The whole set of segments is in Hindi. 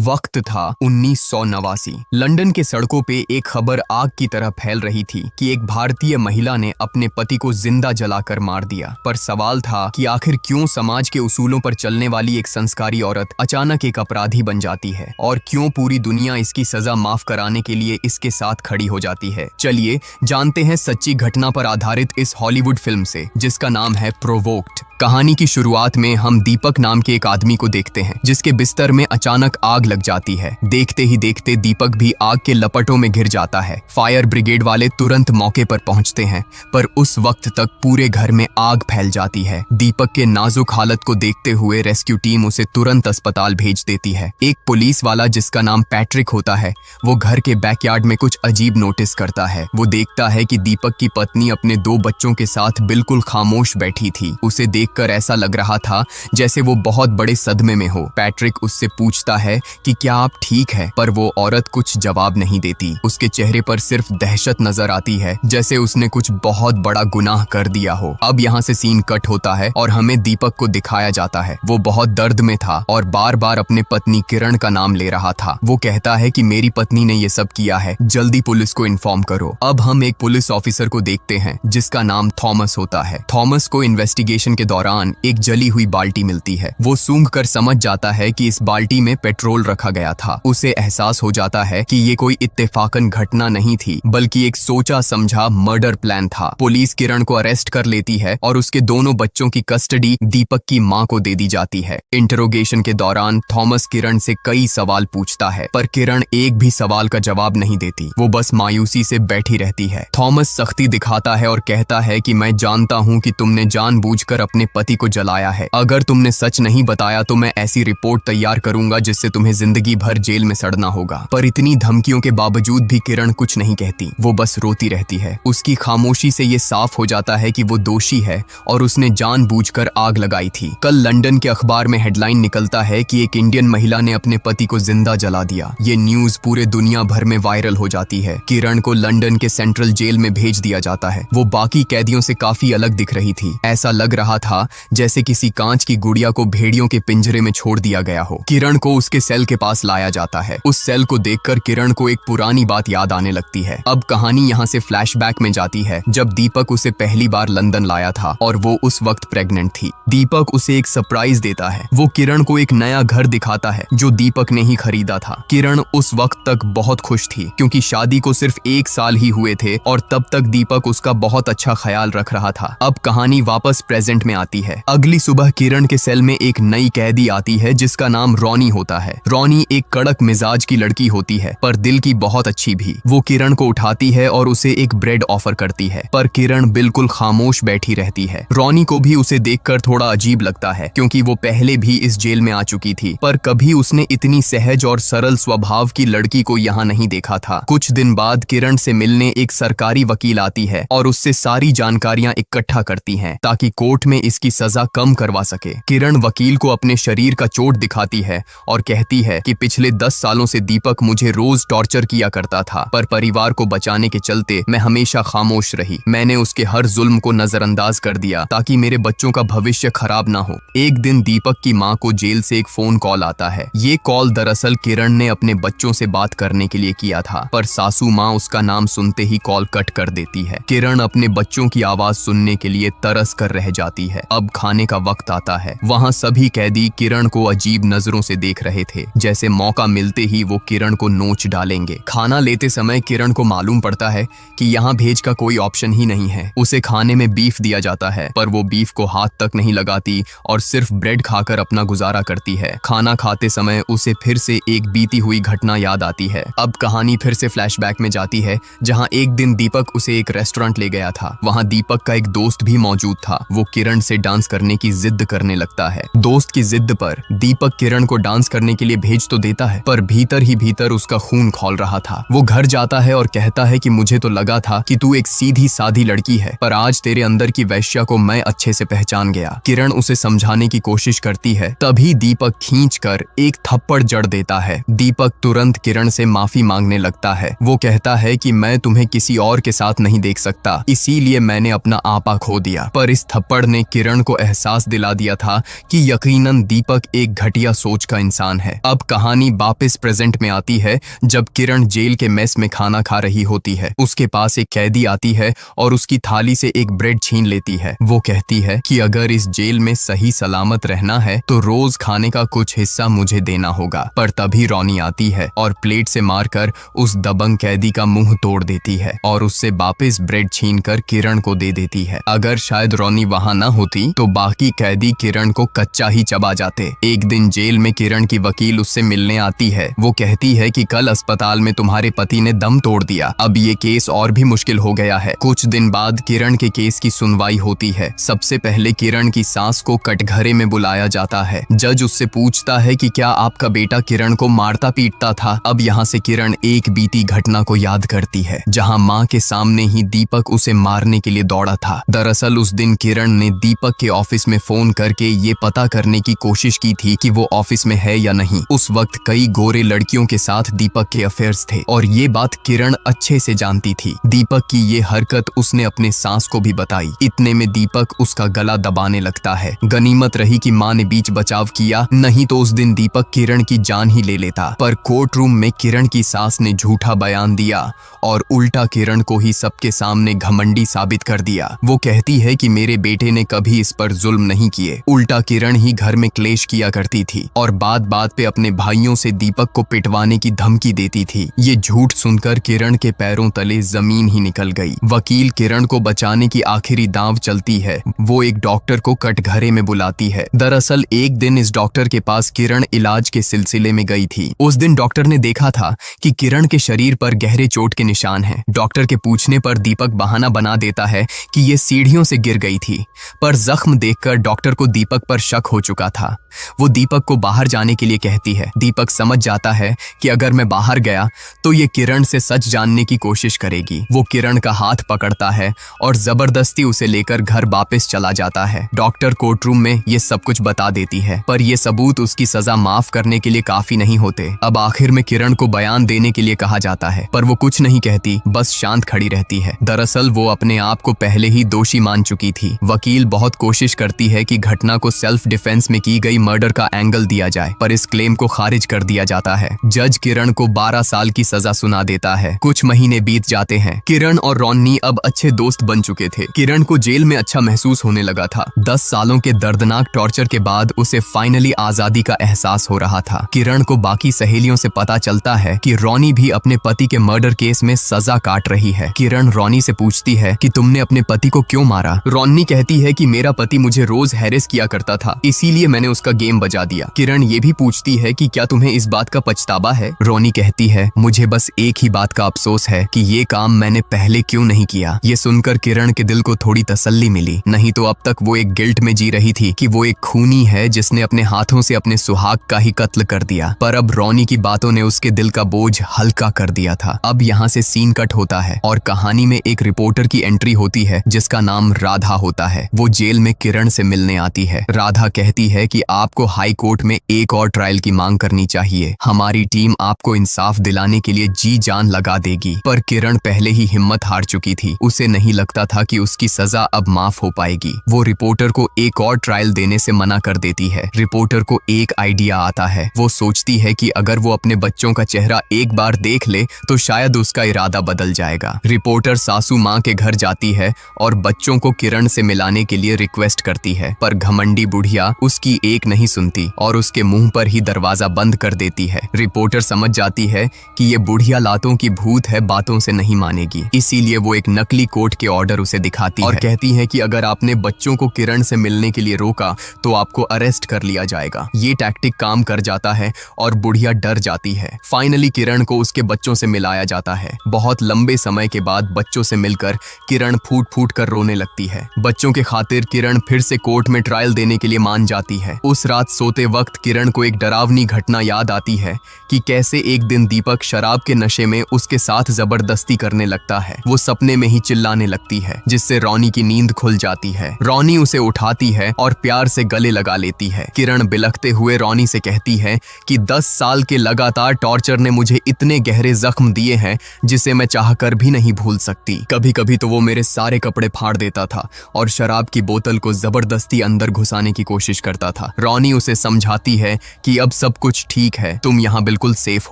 वक्त था 1989। लंदन के सड़कों पे एक खबर आग की तरह फैल रही थी कि एक भारतीय महिला ने अपने पति को जिंदा जलाकर मार दिया। पर सवाल था कि आखिर क्यों समाज के उसूलों पर चलने वाली एक संस्कारी औरत अचानक एक अपराधी बन जाती है और क्यों पूरी दुनिया इसकी सजा माफ कराने के लिए इसके साथ खड़ी हो जाती है। चलिए जानते हैं सच्ची घटना पर आधारित इस हॉलीवुड फिल्म से, जिसका नाम है प्रोवोक्ड। कहानी की शुरुआत में हम दीपक नाम के एक आदमी को देखते हैं जिसके बिस्तर में अचानक आग लग जाती है। देखते ही देखते दीपक भी आग के लपटों में घिर जाता है। फायर ब्रिगेड वाले तुरंत मौके पर पहुंचते हैं, पर उस वक्त तक पूरे घर में आग फैल जाती है। दीपक के नाजुक हालत को देखते हुए रेस्क्यू टीम उसे तुरंत अस्पताल भेज देती है। एक पुलिस वाला जिसका नाम पैट्रिक होता है, वो घर के बैकयार्ड में कुछ अजीब नोटिस करता है। वो देखता है कि दीपक की पत्नी अपने 2 बच्चों के साथ बिल्कुल खामोश बैठी थी। उसे देखकर ऐसा लग रहा था जैसे वो बहुत बड़े सदमे में हो। पैट्रिक उससे पूछता है कि क्या आप ठीक है, पर वो औरत कुछ जवाब नहीं देती। उसके चेहरे पर सिर्फ दहशत नजर आती है, जैसे उसने कुछ बहुत बड़ा गुनाह कर दिया हो। अब यहाँ से सीन कट होता है और हमें दीपक को दिखाया जाता है। वो बहुत दर्द में था और बार बार अपने पत्नी किरण का नाम ले रहा था। वो कहता है कि मेरी पत्नी ने ये सब किया है, जल्दी पुलिस को इन्फॉर्म करो। अब हम एक पुलिस ऑफिसर को देखते हैं जिसका नाम थॉमस होता है। थॉमस को इन्वेस्टिगेशन के दौरान एक जली हुई बाल्टी मिलती है। वो सूंघ कर समझ जाता है कि इस बाल्टी में पेट्रोल रखा गया था। उसे एहसास हो जाता है कि ये कोई इत्तेफाकन घटना नहीं थी, बल्कि एक सोचा समझा मर्डर प्लान था। पुलिस किरण को अरेस्ट कर लेती है और उसके दोनों बच्चों की कस्टडी दीपक की मां को दे दी जाती है। इंटरोगेशन के दौरान थॉमस किरण से कई सवाल पूछता है, पर किरण एक भी सवाल का जवाब नहीं देती। वो बस मायूसी से बैठी रहती है। थॉमस सख्ती दिखाता है और कहता है कि मैं जानता हूँ कि तुमने जानबूझकर अपने पति को जलाया है। अगर तुमने सच नहीं बताया तो मैं ऐसी रिपोर्ट तैयार करूंगा जिससे तुम्हें जिंदगी भर जेल में सड़ना होगा। पर इतनी धमकियों के बावजूद भी किरण कुछ नहीं कहती। वो बस रोती रहती है। उसकी खामोशी से ये साफ हो जाता है कि वो दोषी है और उसने जानबूझकर आग लगाई थी। कल लंदन के अखबार में हेडलाइन निकलता है कि एक इंडियन महिला ने अपने पति को जिंदा जला दिया। ये न्यूज पूरे दुनिया भर में वायरल हो जाती है। किरण को लंदन के सेंट्रल जेल में भेज दिया जाता है। वो बाकी कैदियों से काफी अलग दिख रही थी। ऐसा लग रहा था जैसे किसी कांच की गुड़िया को भेड़ियों के पिंजरे में छोड़ दिया गया हो। किरण को उसके सेल के पास लाया जाता है। उस सेल को देखकर किरण को एक पुरानी बात याद आने लगती है। अब कहानी यहाँ से फ्लैशबैक में जाती है जब दीपक उसे पहली बार लंदन लाया था और वो उस वक्त प्रेग्नेंट थी। दीपक उसे एक सरप्राइज देता है। वो किरण को एक नया घर दिखाता है जो दीपक ने ही खरीदा था। किरण उस वक्त तक बहुत खुश थी क्योंकि शादी को सिर्फ 1 साल ही हुए थे और तब तक दीपक उसका बहुत अच्छा ख्याल रख रहा था। अब कहानी वापस प्रेजेंट में आती है। अगली सुबह किरण के सेल में एक नई कैदी आती है जिसका नाम रॉनी होता है। रॉनी एक कड़क मिजाज की लड़की होती है, पर दिल की बहुत अच्छी भी। वो किरण को उठाती है और उसे एक ब्रेड ऑफर करती है, पर किरण बिल्कुल खामोश बैठी रहती है। रॉनी को भी उसे देखकर थोड़ा अजीब लगता है क्योंकि वो पहले भी इस जेल में आ चुकी थी, पर कभी उसने इतनी सहज और सरल स्वभाव की लड़की को यहाँ नहीं देखा था। कुछ दिन बाद किरण से मिलने एक सरकारी वकील आती है और उससे सारी जानकारियां इकट्ठा करती हैं ताकि कोर्ट में इसकी सजा कम करवा सके। किरण वकील को अपने शरीर का चोट दिखाती है और कहती है कि पिछले 10 सालों से दीपक मुझे रोज टॉर्चर किया करता था, पर परिवार को बचाने के चलते मैं हमेशा खामोश रही। मैंने उसके हर जुल्म को नजरअंदाज कर दिया ताकि मेरे बच्चों का भविष्य खराब ना हो। एक दिन दीपक की माँ को जेल से एक फोन कॉल आता है। ये कॉल दरअसल किरण ने अपने बच्चों से बात करने के लिए किया था, पर सासू माँ उसका नाम सुनते ही कॉल कट कर देती है। किरण अपने बच्चों की आवाज सुनने के लिए तरस कर रह जाती है। अब खाने का वक्त आता है। वहाँ सभी कैदी किरण को अजीब नजरों से देख रहे थे, जैसे मौका मिलते ही वो किरण को नोच डालेंगे। खाना लेते समय किरण को मालूम पड़ता है कि यहाँ भेज का कोई ऑप्शन ही नहीं है। उसे खाने में बीफ दिया जाता है, पर वो बीफ को हाथ तक नहीं लगाती और सिर्फ ब्रेड खाकर अपना गुजारा करती है। खाना खाते समय उसे फिर से एक बीती हुई घटना याद आती है। अब कहानी फिर से फ्लैशबैक में जाती है जहाँ एक दिन दीपक उसे एक रेस्टोरेंट ले गया था। वहाँ दीपक का एक दोस्त भी मौजूद था। वो किरण से डांस करने की जिद करने लगता है। दोस्त की जिद पर दीपक किरण को डांस करने के लिए भेज तो देता है, पर भीतर ही भीतर उसका खून खौल रहा था। वो घर जाता है और कहता है कि मुझे तो लगा था कि तू एक सीधी सादी लड़की है, पर आज तेरे अंदर की वैश्या को मैं अच्छे से पहचान गया। किरण उसे समझाने की कोशिश करती है, तभी दीपक खींचकर एक थप्पड़ जड़ देता है। दीपक तुरंत किरण से माफी मांगने लगता है। वो कहता है कि मैं तुम्हें किसी और के साथ नहीं देख सकता, इसीलिए मैंने अपना आपा खो दिया। पर इस थप्पड़ ने किरण को एहसास दिला दिया था कि यकीनन दीपक एक घटिया सोच का इंसान है। अब कहानी वापस प्रेजेंट में आती है जब किरण जेल के मेस में खाना खा रही होती है। उसके पास एक कैदी आती है और उसकी थाली से एक ब्रेड छीन लेती है। वो कहती है कि अगर इस जेल में सही सलामत रहना है तो रोज खाने का कुछ हिस्सा मुझे देना होगा। पर तभी रोनी आती है और प्लेट से मारकर उस दबंग कैदी का मुंह तोड़ देती है और उससे वापस ब्रेड छीनकर किरण को दे देती है। अगर शायद रोनी वहां न होती तो बाकी कैदी किरण को कच्चा ही चबा जाते। एक दिन जेल में किरण की वकील उससे मिलने आती है। वो कहती है कि कल अस्पताल में तुम्हारे पति ने दम तोड़ दिया, अब ये केस और भी मुश्किल हो गया है। कुछ दिन बाद किरण के केस की सुनवाई होती है। सबसे पहले किरण की सास को कटघरे में बुलाया जाता है। जज उससे पूछता है कि क्या आपका बेटा किरण को मारता पीटता था। अब यहाँ से किरण एक बीती घटना को याद करती है जहाँ माँ के सामने ही दीपक उसे मारने के लिए दौड़ा था। दरअसल उस दिन किरण ने दीपक के ऑफिस में फोन करके ये पता करने की कोशिश की थी कि वो ऑफिस में है या नहीं। उस वक्त कई गोरे लड़कियों के साथ दीपक के अफेयर्स थे और ये बात किरण अच्छे से जानती थी। दीपक की ये हरकत उसने अपने सास को भी बताई। इतने में दीपक उसका गला दबाने लगता है। गनीमत रही कि माँ ने बीच बचाव किया, नहीं तो उस दिन दीपक किरण की जान ही ले लेता। पर कोर्ट रूम में किरण की सास ने झूठा बयान दिया और उल्टा किरण को ही सबके सामने घमंडी साबित कर दिया। वो कहती है कि मेरे बेटे ने कभी इस पर जुल्म नहीं किए, उल्टा किरण ही घर में क्लेश किया करती थी और बात बात पे अपने भाइयों से दीपक को पिटवाने की धमकी देती थी। ये झूठ सुनकर किरण के पैरों तले जमीन ही निकल गई। वकील किरण को बचाने की आखिरी दांव चलती है। वो एक डॉक्टर को कटघरे में बुलाती है। दरअसल एक दिन इस डॉक्टर के पास किरण इलाज के सिलसिले में गई थी। उस दिन डॉक्टर ने देखा था कि किरण के शरीर पर गहरे चोट के निशान हैं। डॉक्टर के पूछने पर दीपक बहाना बना देता है कि ये सीढ़ियों से गिर गई थी, पर जख्म देखकर डॉक्टर को दीपक पर शक हो चुका था। वो दीपक को बाहर जाने के लिए कहती है। दीपक समझ जाता है कि अगर मैं बाहर गया तो ये किरण से सच जानने की कोशिश करेगी। वो किरण का हाथ पकड़ता है और जबरदस्ती उसे लेकर घर वापस चला जाता है। डॉक्टर कोर्ट रूम में ये सब कुछ बता देती है, पर ये सबूत उसकी सजा माफ करने के लिए काफी नहीं होते। अब आखिर में किरण को बयान देने के लिए कहा जाता है, पर वो कुछ नहीं कहती, बस शांत खड़ी रहती है। दरअसल वो अपने आप को पहले ही दोषी मान चुकी थी। वकील बहुत कोशिश करती है कि घटना को सेल्फ डिफेंस में की गई मर्डर का एंगल दिया जाए, पर इस क्लेम को खारिज कर दिया जाता है। जज किरण को 12 साल की सजा सुना देता है। कुछ महीने बीत जाते हैं। किरण और रोनी अब अच्छे दोस्त बन चुके थे। किरण को जेल में अच्छा महसूस होने लगा था। 10 सालों के दर्दनाक टॉर्चर के बाद उसे फाइनली आजादी का एहसास हो रहा था। किरण को बाकी सहेलियों से पता चलता है कि रोनी भी अपने पति के मर्डर केस में सजा काट रही है। किरण रोनी से पूछती है कि तुमने अपने पति को क्यों मारा। रोनी कहती है कि मेरा पति मुझे रोज हैरेस किया करता था, इसीलिए मैंने उसका गेम बजा दिया। किरण ये भी पूछती है कि क्या तुम्हें इस बात का पछतावा है। रोनी कहती है मुझे बस एक ही बात का अफसोस है कि ये काम मैंने पहले क्यों नहीं किया। ये सुनकर किरण के दिल को थोड़ी तसल्ली मिली, नहीं तो अब तक वो एक गिल्ट में जी रही थी कि वो एक खूनी है जिसने अपने हाथों से अपने सुहाग का ही कत्ल कर दिया। पर अब रोनी की बातों ने उसके दिल का बोझ हल्का कर दिया था। अब यहाँ से सीन कट होता है और कहानी में एक रिपोर्टर की एंट्री होती है जिसका नाम राधा होता है। वो जेल में किरण से मिलने आती है। राधा कहती है कि आपको हाई कोर्ट में एक और ट्रायल की मांग करनी चाहिए। हमारी टीम आपको इंसाफ दिलाने के लिए जी जान लगा देगी। पर किरण पहले ही हिम्मत हार चुकी थी। उसे नहीं लगता था कि उसकी सजा अब माफ हो पाएगी। वो रिपोर्टर को एक और ट्रायल देने से मना कर देती है। रिपोर्टर को एक आइडिया आता है। वो सोचती है कि अगर वो अपने बच्चों का चेहरा एक बार देख ले तो शायद उसका इरादा बदल जाएगा। रिपोर्टर सासू माँ के घर जाती है और बच्चों को किरण से मिलाने के लिए रिक्वेस्ट करती है, पर घमंडी बुढ़िया उसकी एक नहीं सुनती और उसके मुंह पर ही दरवाजा बंद कर देती है। रिपोर्टर समझ जाती है कि ये बुढ़िया लातों की भूत है, बातों से नहीं मानेगी। इसीलिए वो एक नकली कोर्ट के ऑर्डर उसे दिखाती और कहती है कि अगर आपने बच्चों को किरण से मिलने के लिए रोका तो आपको अरेस्ट कर लिया जाएगा। ये टैक्टिक काम कर जाता है और बुढ़िया डर जाती है। फाइनली किरण को उसके बच्चों से मिलाया जाता है। बहुत लंबे समय के बाद बच्चों से मिलकर किरण फूट फूट कर रोने लगती है। बच्चों के खातिर किरण फिर से कोर्ट में ट्रायल देने के लिए मान जाती है। उस रात सोते वक्त किरण को एक डरावनी घटना याद आती है कि कैसे एक दिन दीपक शराब के नशे में उसके साथ जबरदस्ती करने लगता है। वो सपने में ही चिल्लाने लगती है जिससे रोनी की नींद खुल जाती है। रोनी उसे उठाती है और प्यार से गले लगा लेती है। किरण बिलखते हुए रोनी से कहती है कि 10 साल के लगातार टॉर्चर ने मुझे इतने गहरे जख्म दिए हैं जिसे मैं चाहकर भी नहीं भूल सकती। कभी कभी तो वो मेरे सारे कपड़े फाड़ देता था और शराब की बोतल को जबरदस्ती अंदर घुसाने की कोशिश करता था। रॉनी उसे समझाती है कि अब सब कुछ ठीक है, तुम यहाँ बिल्कुल सेफ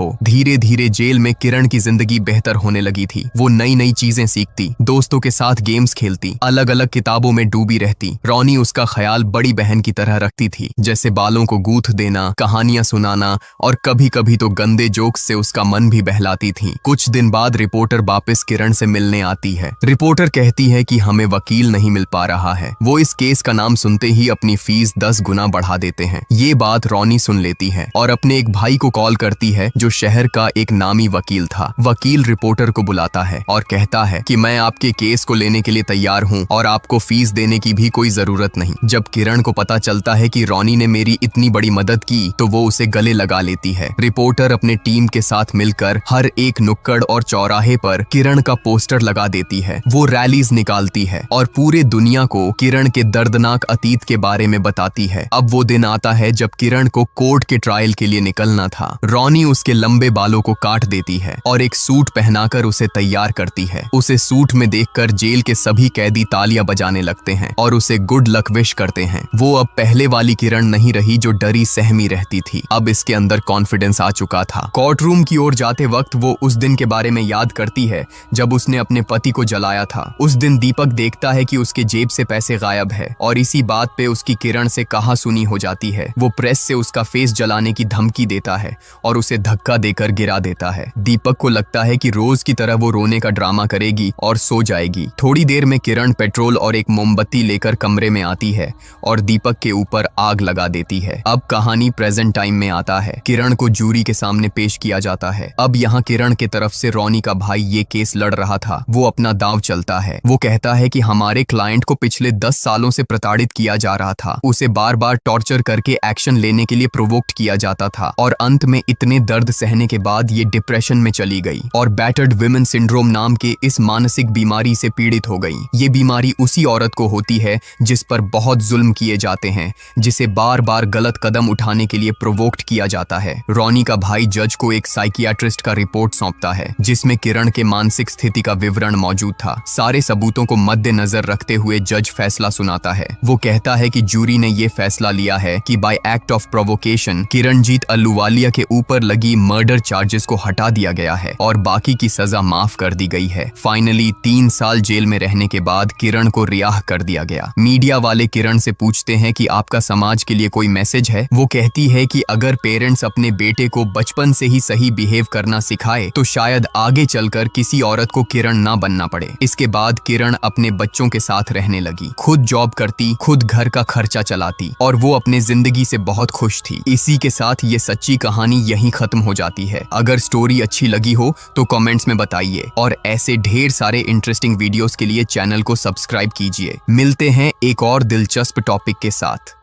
हो। धीरे धीरे जेल में किरण की जिंदगी बेहतर होने लगी थी। वो नई नई चीजें सीखती, दोस्तों के साथ गेम्स खेलती, अलग अलग किताबों में डूबी रहती। रॉनी उसका ख्याल बड़ी बहन की तरह रखती थी, जैसे बालों को गूंथ देना, कहानियां सुनाना और कभी कभी तो गंदे जोक्स से उसका मन भी बहलाती थी। कुछ दिन बाद रिपोर्टर वापस किरण से मिलने आती है। रिपोर्टर कहती है कि हमें वकील नहीं मिल पा रहा है। वो इस केस का नाम सुनते ही अपनी फीस 10 गुना बढ़ा देते हैं। ये बात रॉनी सुन लेती है और अपने एक भाई को कॉल करती है जो शहर का एक नामी वकील था। वकील रिपोर्टर को बुलाता है और कहता है कि मैं आपके केस को लेने के लिए तैयार हूँ और आपको फीस देने की भी कोई जरूरत नहीं। जब किरण को पता चलता है कि रॉनी ने मेरी इतनी बड़ी मदद की तो वो उसे गले लगा लेती है। रिपोर्टर अपने टीम के साथ मिलकर हर एक नुक्कड़ और चौराहे पर किरण का पोस्टर लगा देती है। वो रैलीज निकालती है और पूरे दुनिया को किरण के दर्दनाक अतीत के बारे में बताती है। अब वो दिन आता है जब किरण को कोर्ट के ट्रायल के लिए निकलना था। रॉनी उसके लंबे बालों को काट देती है और एक सूट पहनाकर उसे तैयार करती है। उसे सूट में देखकर जेल के सभी कैदी तालियां बजाने लगते हैं और उसे गुड लक विश करते हैं। वो अब पहले वाली किरण नहीं रही जो डरी सहमी रहती थी। अब इसके अंदर कॉन्फिडेंस आ चुका था। कोर्ट रूम की ओर जाते वक्त वो उस दिन के बारे में याद करती है जब उसने अपने पति को जलाया था। उस दिन दीपक देखता है कि उसके जेब से पैसे गायब है और इसी बात पे उसकी किरण से कहा सुनी हो जाती है। वो प्रेस से उसका फेस जलाने की धमकी देता है और उसे धक्का देकर गिरा देता है। दीपक को लगता है कि रोज की तरह वो रोने का ड्रामा करेगी और सो जाएगी। थोड़ी देर में किरण पेट्रोल और एक मोमबत्ती लेकर कमरे में आती है और दीपक के ऊपर आग लगा देती है। अब कहानी प्रेजेंट टाइम में आता है। किरण को जूरी के सामने पेश किया जाता है। अब यहाँ किरण के तरफ से रॉनी का भाई ये केस लड़ रहा था। वो अपना दांव चलता है। वो कहता है कि हमारे क्लाइंट को पिछले 10 सालों से प्रताड़ित किया जा रहा था। उसे बार बार टॉर्चर करके एक्शन लेने के लिए प्रोवोक्ट किया जाता था और अंत में इतने दर्द सहने के बाद ये डिप्रेशन में चली गई और बैटर्ड विमेन सिंड्रोम नाम के इस मानसिक बीमारी से पीड़ित हो गई। ये बीमारी उसी औरत को होती है जिस पर बहुत जुल्म किए जाते हैं, जिसे बार बार गलत कदम उठाने के लिए प्रोवोक्ट किया जाता है। रॉनी का भाई जज को एक साइकियाट्रिस्ट का रिपोर्ट सौंपता है जिसमें किरण के मानसिक स्थिति का विवरण मौजूद था। सारे सबूतों को मद्देनजर रखते हुए जज फैसला सुनाता है। वो कहता है कि जूरी ने ये फैसला लिया है कि by act of provocation Kiranjit Ahluwalia के ऊपर लगी मर्डर चार्जेस को हटा दिया गया है और बाकी की सजा माफ कर दी गई है। फाइनली 3 साल जेल में रहने के बाद किरण को रिहा कर दिया गया। मीडिया वाले किरण से पूछते हैं कि आपका समाज के लिए कोई मैसेज है। वो कहती है कि अगर पेरेंट्स अपने बेटे को बचपन से ही सही बिहेव करना सिखाए तो शायद आगे चलकर किसी औरत को किरण ना बनना पड़े। इसके बाद किरण अपने बच्चों के साथ रहने लगी, खुद जॉब करती, खुद घर का खर्चा चलाती और वो अपने जिंदगी से बहुत खुश थी। इसी के साथ ये सच्ची कहानी यहीं खत्म हो जाती है। अगर स्टोरी अच्छी लगी हो तो कमेंट्स में बताइए और ऐसे ढेर सारे इंटरेस्टिंग वीडियोस के लिए चैनल को सब्सक्राइब कीजिए। मिलते हैं एक और दिलचस्प टॉपिक के साथ।